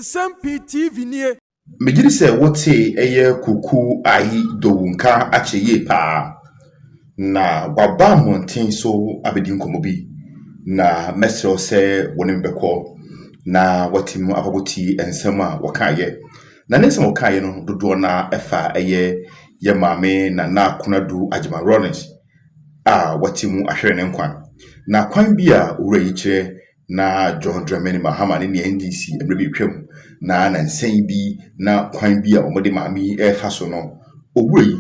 Nsem-Pii TV nie. Mejiri se wote eye Koku Anyidoho nka acheye pa na baba monten so abedi nkomo bi na mesro se wonim beko na watim akogoti ensem a wakaye na nsem wakaye no dodo na efa eye ye maame Nana Konadu Agyeman-Rawlings watimu ahwere ne nkwan na kwan bi a owura yi kire na John Dramani Mahama ne NDC emre twam na Nsem-Pii na kwan bi a omode maami efa so no owura yi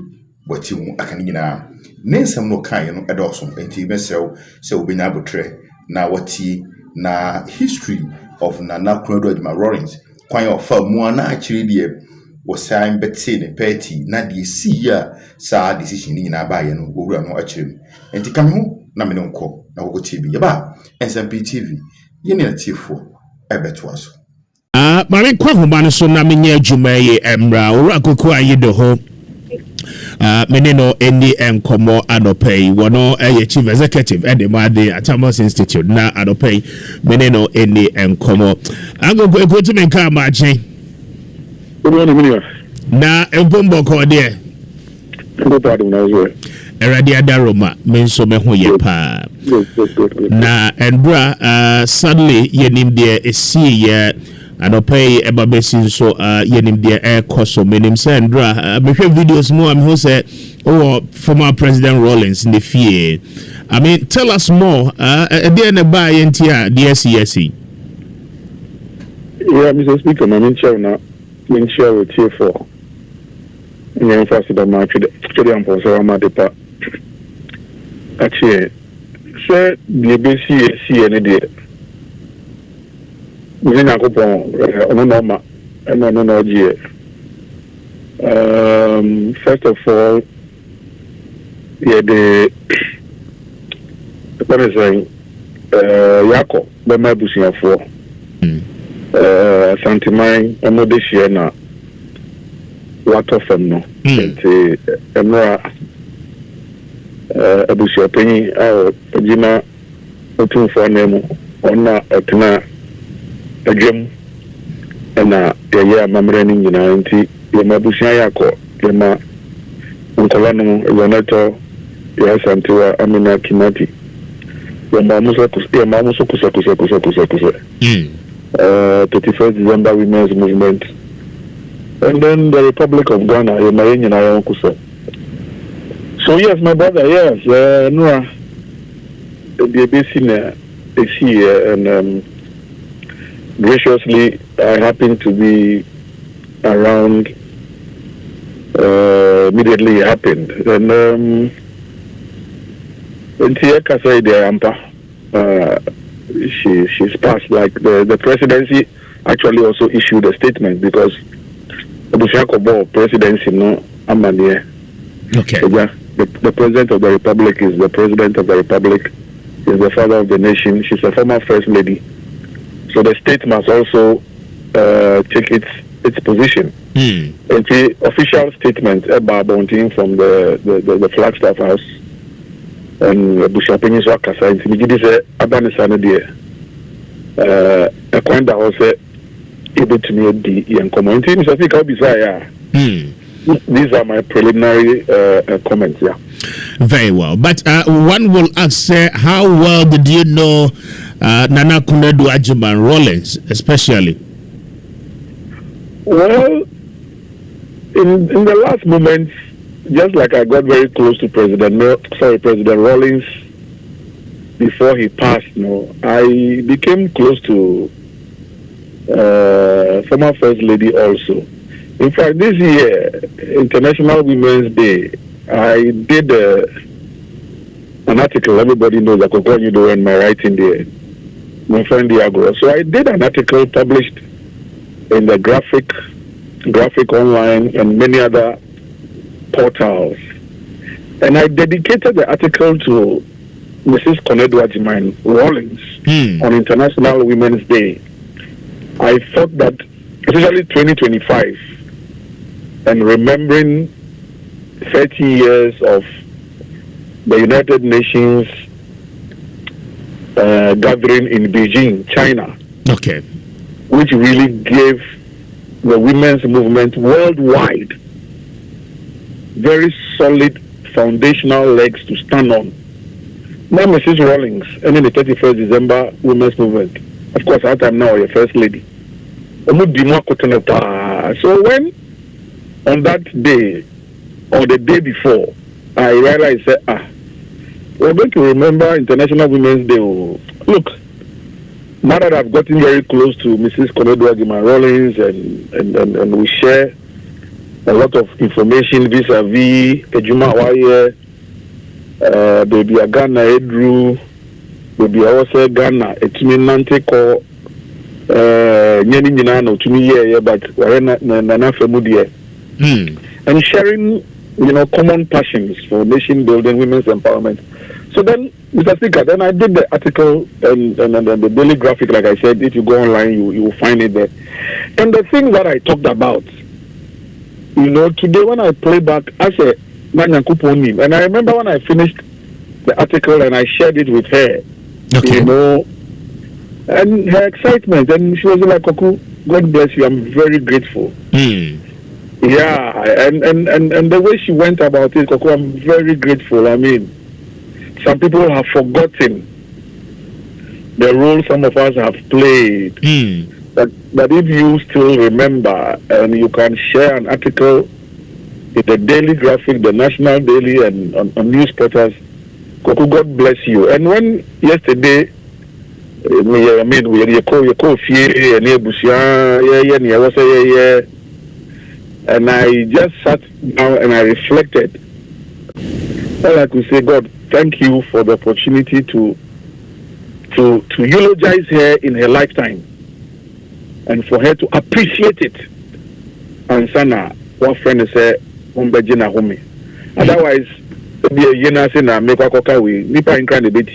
watimu aka ne nyina ne nsem no kan no edoso enti besew se obenya abotre na wati na history of Nana Konadu Agyeman-Rawlings kwan of mu na akire die wosan beti ne party na de si ya sa decision ni nyina ba ye no owura no akire enti kan ho na me nko na wokotie bi yeba Nsem-Pii TV ye ne atiefo ebeto aso mare kwa homa no so na menye adwuma ye emra owura Koku Anyidoho meneno endi enkomo adopei wono chief executive edemade Atamos Institute na adopei meneno endi enkomo agogo ekotu menka maachi na empombo ko de Eradi adaroma menso meho ye pa na endra sadly yenim de esi ye anopay ebabesi so yenim de koso menim se endra mehwe videos mo am ho se former President Rawlings in the fie. I mean, tell us more there na ba yentia DSCSC. Yeah, Mr. Speaker, I'm share with you for in first the match the sponsor amadepa actually say the BCC any day we na go on normal nogie first of all yeah the what is saying yako be my busiafo santimai emodeshie na what of them no enti emra abusia penyi jina otumfo nemu ona etna adwem na ye amamre ni nyina enti ye mabusia yakọ ye ma nkolano yonato ya santiwa amina kinati ye ma muso kusa 31st December Women's Movement. And then the Republic of Ghana, so yes, my brother, yes, Noah, the basin is here, and graciously, I happen to be around. Immediately it happened, and Tieka said the Ampa, she's passed. Like the presidency actually also issued a statement because the presidency no amania. Okay. So, yeah, the president of the republic is the president of the republic, is the father of the nation. She's a former first lady. So the state must also take its position. And the official statement about Bonting from the Flagstaff House and Bushapini Swakasa in Timidis Abanisana dear. A coin that was able to meet the young community. I think I'll be there. These are my preliminary comments. Yeah. Very well. But one will ask, how well did you know Nana Konadu Agyeman-Rawlings, especially? Well, in the last moments, just like I got very close to President Rawlings before he passed, I became close to former First Lady also. In fact, this year, International Women's Day, I did an article. Everybody knows I Koku Anyidoho and my writing there, my friend Diagro. So I did an article published in the graphic online and many other portals. And I dedicated the article to Mrs. Konadu Agyeman-Rawlings on International Women's Day. I thought that, especially 2025, and remembering 30 years of the United Nations gathering in Beijing, China. Okay. which really gave the women's movement worldwide very solid foundational legs to stand on. Now, Mrs. Rawlings, and in the 31st December women's movement, of course, at that time now, your first lady. So when on that day or the day before, I realized that we're going to remember International Women's Day. Look, now that I've gotten very close to Mrs. Konadu Agyeman-Rawlings and we share a lot of information vis-a-vis Ejuma Waye, baby Ghana Edru, baby also Ghana, Etumi Nante ko nyeni nyina no tumi ye but ware na famudie. And sharing, common passions for nation building, women's empowerment. So then, Mr. Speaker, then I did the article and the daily graphic, like I said. If you go online, you will find it there. And the thing that I talked about, today when I play back, I said, and I remember when I finished the article and I shared it with her, Okay. And her excitement, and she was like, Koku, God bless you, I'm very grateful. Yeah, and the way she went about it, Koku, I'm very grateful. I mean, some people have forgotten the role some of us have played. But if you still remember and you can share an article in the Daily Graphic, the National Daily, and on news portals, Koku, God bless you. And when yesterday, and I just sat down and I reflected. All I could say, God, thank you for the opportunity to eulogize her in her lifetime and for her to appreciate it. And Sana, one friend said, Umbejina home. Otherwise, be a yena sena make a we nipa in kind of bit.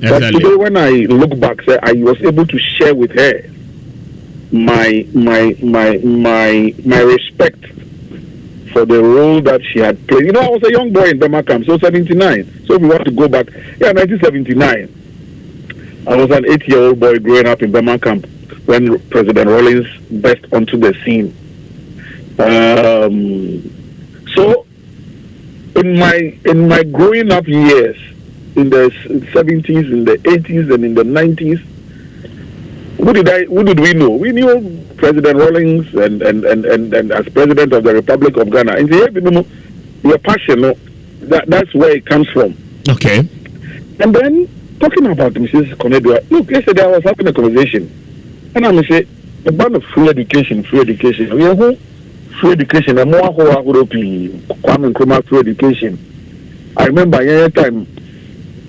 But today when I look back, I was able to share with her my respect for the role that she had played. I was a young boy in Birmingham, so 79. So if we want to go back, 1979. I was an 8-year-old boy growing up in Birmingham when President Rawlings burst onto the scene. So in my growing up years, in the 70s, in the 80s, and in the 90s, who did we know? We knew President Rawlings and as President of the Republic of Ghana. And your passion, that's where it comes from. Okay. And then talking about Mrs. Konadu, look, yesterday I was having a conversation, and I'm saying about free education. Free education, and more Kwame Nkrumah free education. I remember any time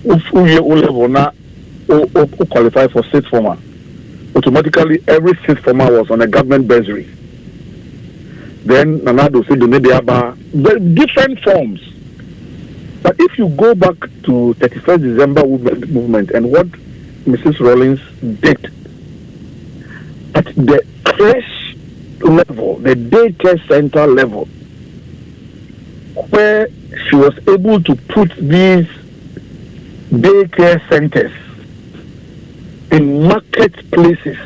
who qualify for sixth former. Automatically, every sixth former was on a government bursary. Then Nanado said the different forms. But if you go back to 31st December movement and what Mrs. Rawlings did at the creche level, the daycare center level, where she was able to put these daycare centers in marketplaces.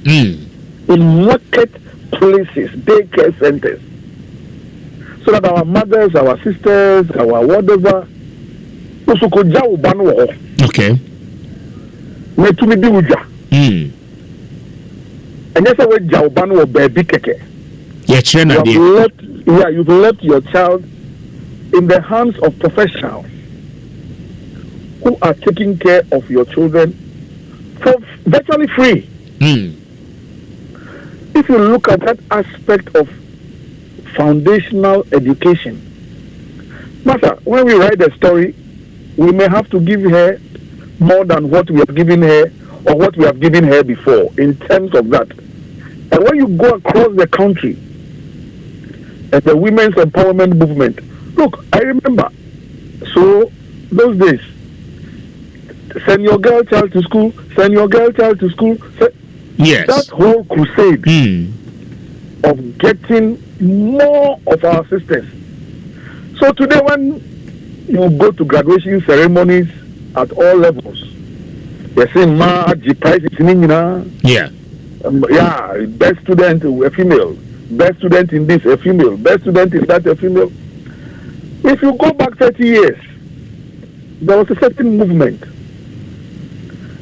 In marketplaces, daycare centers. So that our mothers, our sisters, our whatever, also could jaw banwo. Okay. Metumi di uja. And yes, I will jaw banwo baby keke. You've left your child in the hands of professionals who are taking care of your children for virtually free. If you look at that aspect of foundational education, Master, when we write the story, we may have to give her more than what we have given her or what we have given her before in terms of that. And when you go across the country at the women's empowerment movement, look, I remember, so those days, send your girl child to school, send your girl child to school. Yes. That whole crusade of getting more of our sisters. So today when you go to graduation ceremonies at all levels, they say, Ma, the price is yeah. Best student, a female. Best student in this, a female. Best student in that, a female. If you go back 30 years, there was a certain movement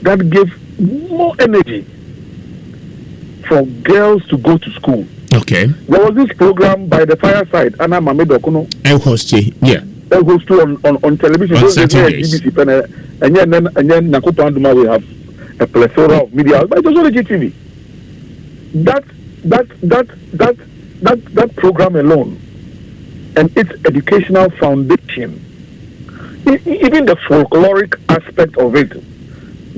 that gave more energy for girls to go to school. Okay. There was this program by the fireside, Anna Mamedokono. El Hosti, yeah. El Hosti on television. On Saturdays. And then Nakupanduma we have a plethora of media, but it was only GTV. That program alone and its educational foundation, even the folkloric aspect of it,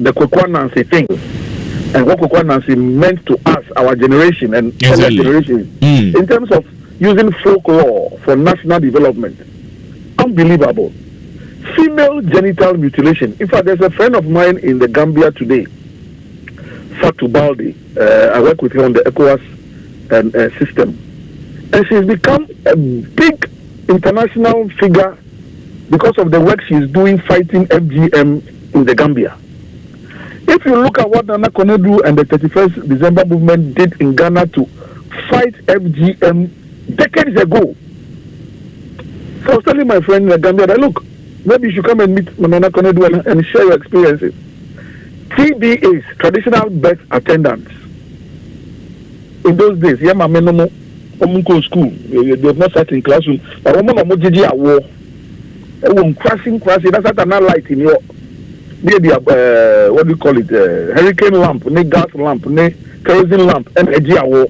the Koku Anyidoho thing, and what Koku Anyidoho meant to us, our generation and other generations, in terms of using folklore for national development, unbelievable. Female genital mutilation. In fact, there's a friend of mine in the Gambia today, Fatu Baldi. I work with her on the ECOWAS system. And she's become a big international figure because of the work she's doing fighting FGM in the Gambia. If you look at what Nana Konadu and the 31st December movement did in Ghana to fight FGM decades ago. So I was telling my friend in the Gambia that, look, maybe you should come and meet Nana Konadu and share your experiences. TBAs, traditional birth attendants. In those days, school, they have not sat in classroom, but crashing, that's not an light in your what do you call it? Hurricane lamp, gas lamp, kerosene lamp, and a GAO.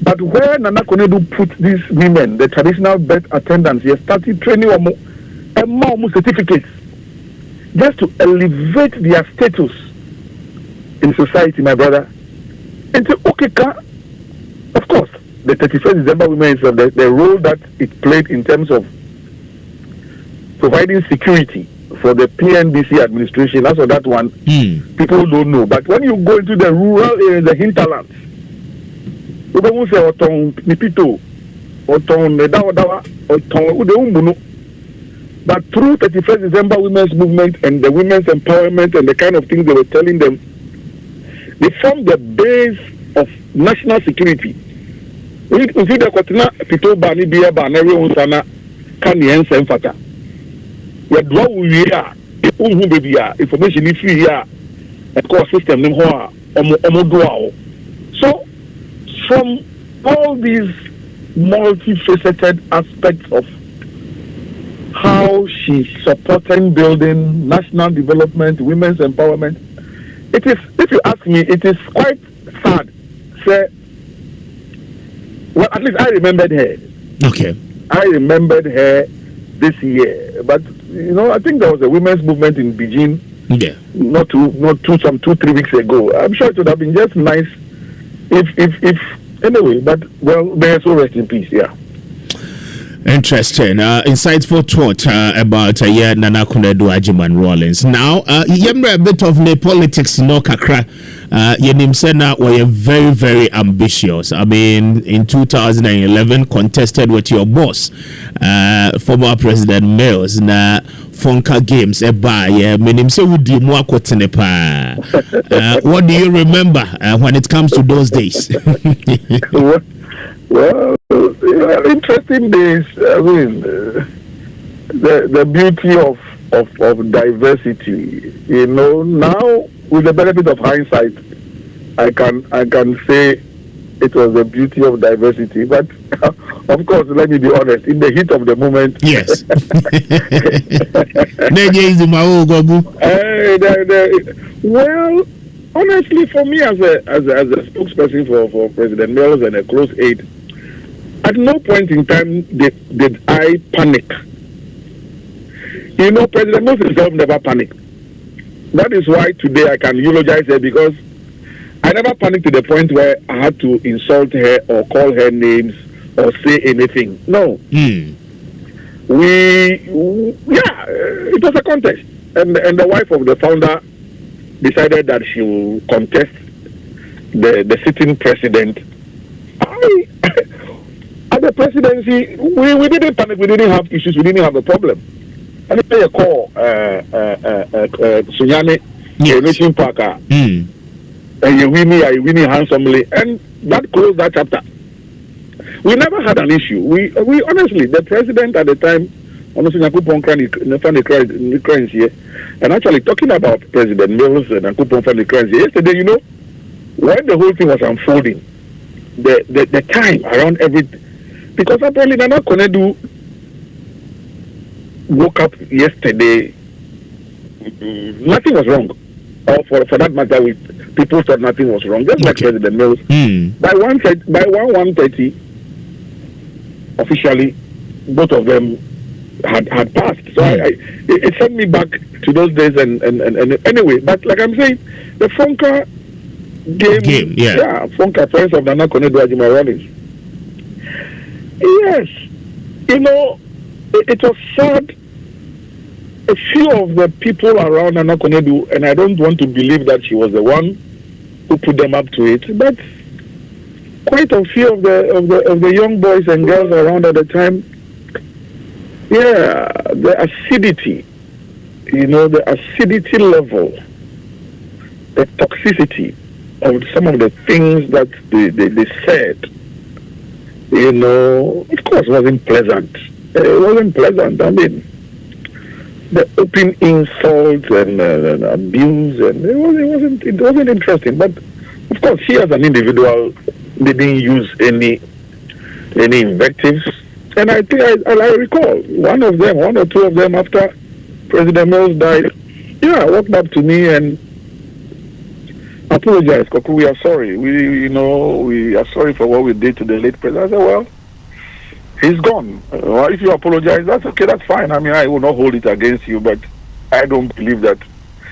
But where Nana Konadu put these women, the traditional birth attendants, he started training and more certificates just to elevate their status in society, my brother. And so, of course, the 31st December women is the role that it played in terms of providing security for the PNBC administration. That's what that one people don't know. But when you go into the rural areas, the hinterlands, you don't say Oton Nipito, Oton Nedawa, Oton Udeumbuno. But through 31st December women's movement and the women's empowerment and the kind of things they were telling them, they formed the base of national security. We see the Kotina Pito Bani Bia Baneri Unsana Kani Nsem-Pii. We do we are baby information is free here and course system so from all these multifaceted aspects of how she's supporting building national development, women's empowerment, it is, if you ask me, it is quite sad. Say, well, at least I remembered her. Okay. I remembered her this year, but you know, I think there was a women's movement in Beijing. Yeah. Not 2-3 weeks ago. I'm sure it would have been just nice if anyway. But well, may her soul rest in peace. Yeah. Interesting, insightful thought about Nana Konadu Agyeman-Rawlings. Now, a bit of the politics, kakra. Yenim Sena were very, very ambitious. I mean, in 2011, contested with your boss, former President Mills, na Fonka Games, meaning so would you more what do you remember when it comes to those days? Well, interesting days. I mean, the beauty of diversity. You know, now with the benefit of hindsight, I can say it was the beauty of diversity. But of course, let me be honest. In the heat of the moment, yes. Well, honestly, for me as a spokesperson for President Mills and a close aide, at no point in time did I panic. You know, President Mills himself never panicked. That is why today I can eulogize her, because I never panicked to the point where I had to insult her or call her names or say anything. No. It was a contest. And the wife of the founder decided that she will contest the sitting president. At the presidency, we didn't panic, we didn't have issues, we didn't have a problem. And I call Sunyane, Nation Parker. and you winning handsomely, and that closed that chapter. We never had an issue. We honestly, the president at the time, honestly, and actually talking about President Mills and yesterday, you know, when the whole thing was unfolding, the time around everything, because apparently Nana Konadu woke up yesterday, nothing was wrong. Or for that matter, people thought nothing was wrong. Just like President Mills, by 1:30, officially, both of them had passed. So it sent me back to those days. And anyway, but like I'm saying, the Fonka game, Fonka, friends of Nana Konadu Agyeman-Rawlings. Yes, you know, it was sad. A few of the people around Nana Konadu, and I don't want to believe that she was the one who put them up to it, but quite a few of the young boys and girls around at the time, the acidity, you know, the acidity level, the toxicity of some of the things that they said, you know, of course, wasn't pleasant. It wasn't pleasant. I mean, the open insult and abuse, and it wasn't interesting. But of course, she as an individual didn't use any invectives. And I think I recall one or two of them after President Mills died, walked up to me and apologized. Koku, we are sorry. We are sorry for what we did to the late president. I said, well, he's gone. If you apologize, that's okay, that's fine. I mean, I will not hold it against you, but I don't believe that.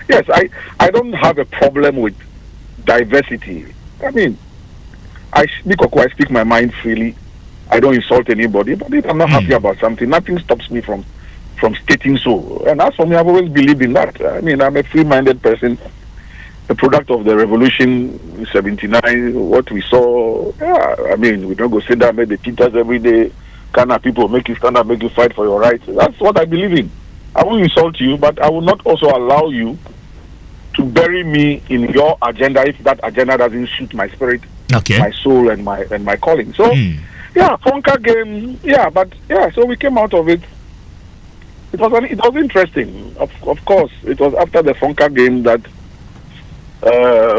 Yes, I don't have a problem with diversity. I mean, I speak my mind freely. I don't insult anybody, but if I'm not happy about something, nothing stops me from stating so. And as for me, I've always believed in that. I mean, I'm a free-minded person, the product of the revolution in 79, what we saw. I mean, we don't go sit down, make the teachers every day, kind of people make you stand up, make you fight for your rights. That's what I believe in. I won't insult you, but I will not also allow you to bury me in your agenda if that agenda doesn't suit my spirit, my soul, and my calling. So, Fonka game, so we came out of it. It was interesting. Of course, it was after the Fonka game that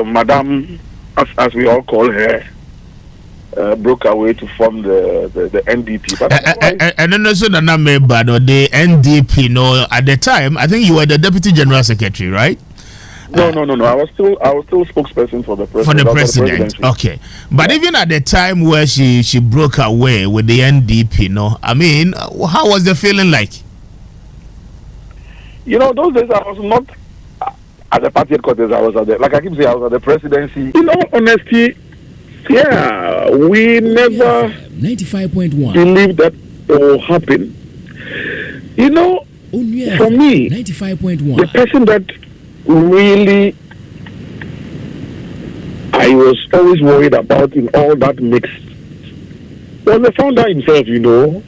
Madame, as we all call her, broke away to form the NDP. But and then also the NDP. No, at the time, I think you were the Deputy General Secretary, right? No. I was still spokesperson for the president. For the president, okay. But even at the time where she broke away with the NDP, no, I mean, how was the feeling like? You know, those days I was not at the party headquarters. I was at the, like I keep saying, I was at the presidency. In all honesty, we never 95.1 believed that it will happen. You know, for me, 95.1 the person that really I was always worried about in all that mix was the founder himself, you know.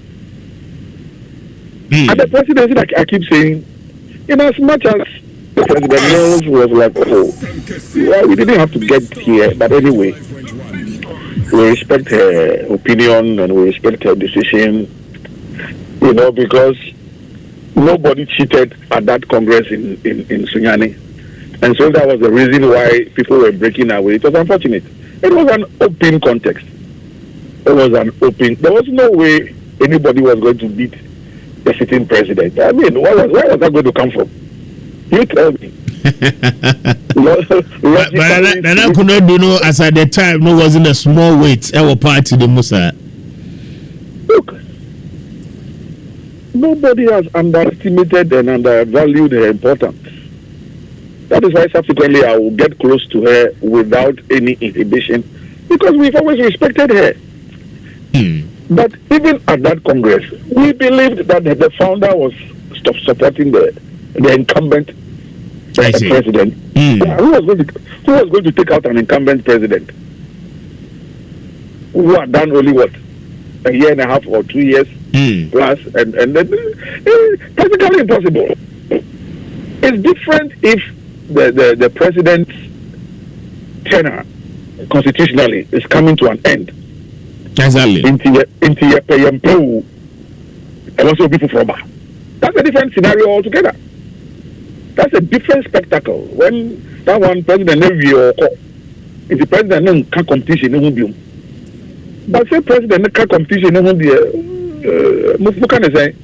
At the presidency, like I keep saying, in as much as President Mills was like, we didn't have to get here, but anyway, we respect her opinion and we respect her decision, you know, because nobody cheated at that Congress in Sunyani. And so that was the reason why people were breaking away. It was unfortunate. It was an open context. There was no way anybody was going to beat the sitting president. I mean, where was that going to come from? You tell me. But Nana Konadu, know, as at the time, no wasn't a small weight. Our party, the Musa. Look, nobody has underestimated and undervalued her importance. That is why subsequently I will get close to her without any inhibition, because we've always respected her. But even at that Congress, we believed that the founder was supporting the incumbent president. Who was going to take out an incumbent president who had done only what, a year and a half or 2 years plus, and then practically impossible. It's different if the president tenure constitutionally is coming to an end. Exactly. And also people from bar. That's a different scenario altogether. That's a different spectacle. When that one president if the president can't competition, it won't be. But say president can't competition, it won't be. What can I say?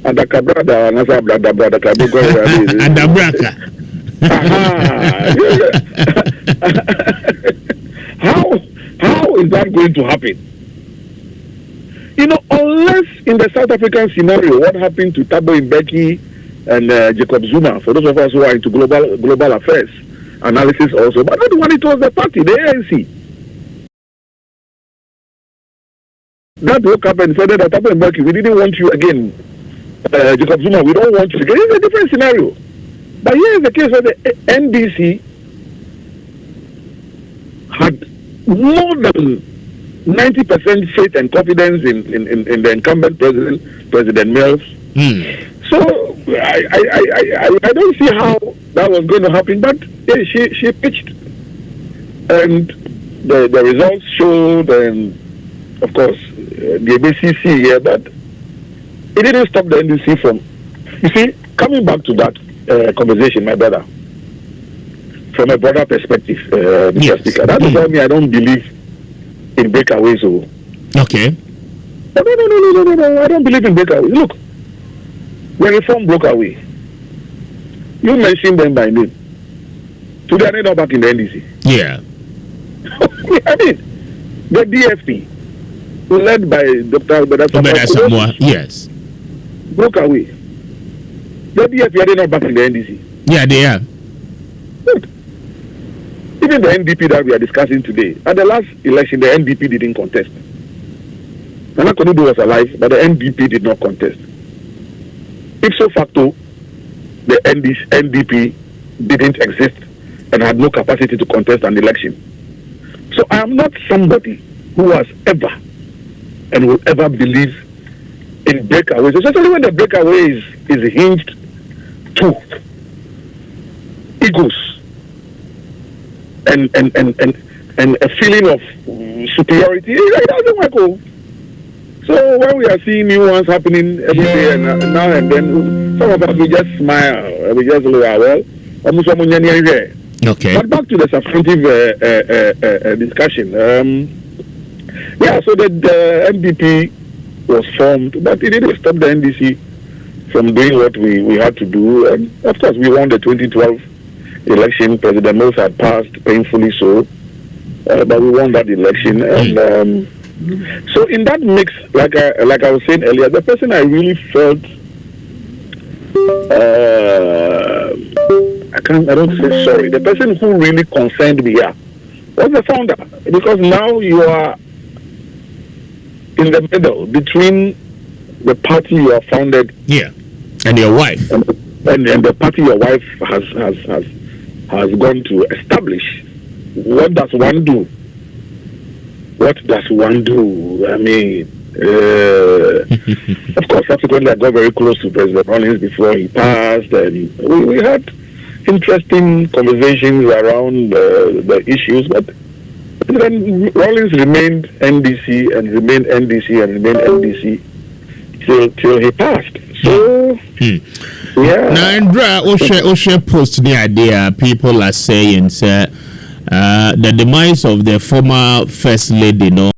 And the brother, and brother, and the brother. How is that going to happen? You know, unless in the South African scenario, what happened to Thabo Mbeki and Jacob Zuma, for those of us who are into global affairs analysis also, but not the one, it was the party, the ANC. That woke up and said that Thabo Mbeki, we didn't want you again. Jacob Zuma, we don't want you again. It's a different scenario. But here is the case where the NDC had more than 90% faith and confidence in the incumbent President Mills. So I don't see how that was going to happen, but she pitched, and the results showed, and of course the ABCC here, but it didn't stop the NDC from. You see, coming back to that conversation, my brother, from a broader perspective, Mr. Speaker, that is why I don't believe in breakaways. Okay. No, I don't believe in breakaways. Look, when reform broke away, you mentioned them by name. Today they're not back in the NDC. Yeah. I mean, the DFP, led by Dr. Samoa, yes, broke away. The DFP are not back in the NDC. Yeah, they are. Good. Even the NDP that we are discussing today, at the last election, the NDP didn't contest. Nana Konadu was alive, but the NDP did not contest. Ipso facto, the NDP didn't exist and had no capacity to contest an election. So I am not somebody who has ever and will ever believe in breakaways, especially when the breakaway is hinged to egos and a feeling of superiority. It doesn't work. So when we are seeing new ones happening every day and now and then, some of us we just smile, we just look at well. Okay. But back to the substantive discussion. Yeah, so the NDP was formed, but it didn't stop the NDC from doing what we had to do. And of course, we won the 2012 election. President Mills had passed, painfully so, but we won that election. And so in that mix, like I was saying earlier, the person I really felt, I don't say sorry, the person who really concerned me here was the founder, because now you are in the middle between the party you have founded, and your wife, and the party your wife has gone to establish. What does one do? What does one do? I mean, of course, subsequently I got very close to President Rawlings before he passed, and we had interesting conversations around the issues, but then Rawlings remained NDC and remained NDC and remained NDC till he passed. So, yeah. Now, Andra, Osha post the idea, people are saying, the demise of the former First Lady,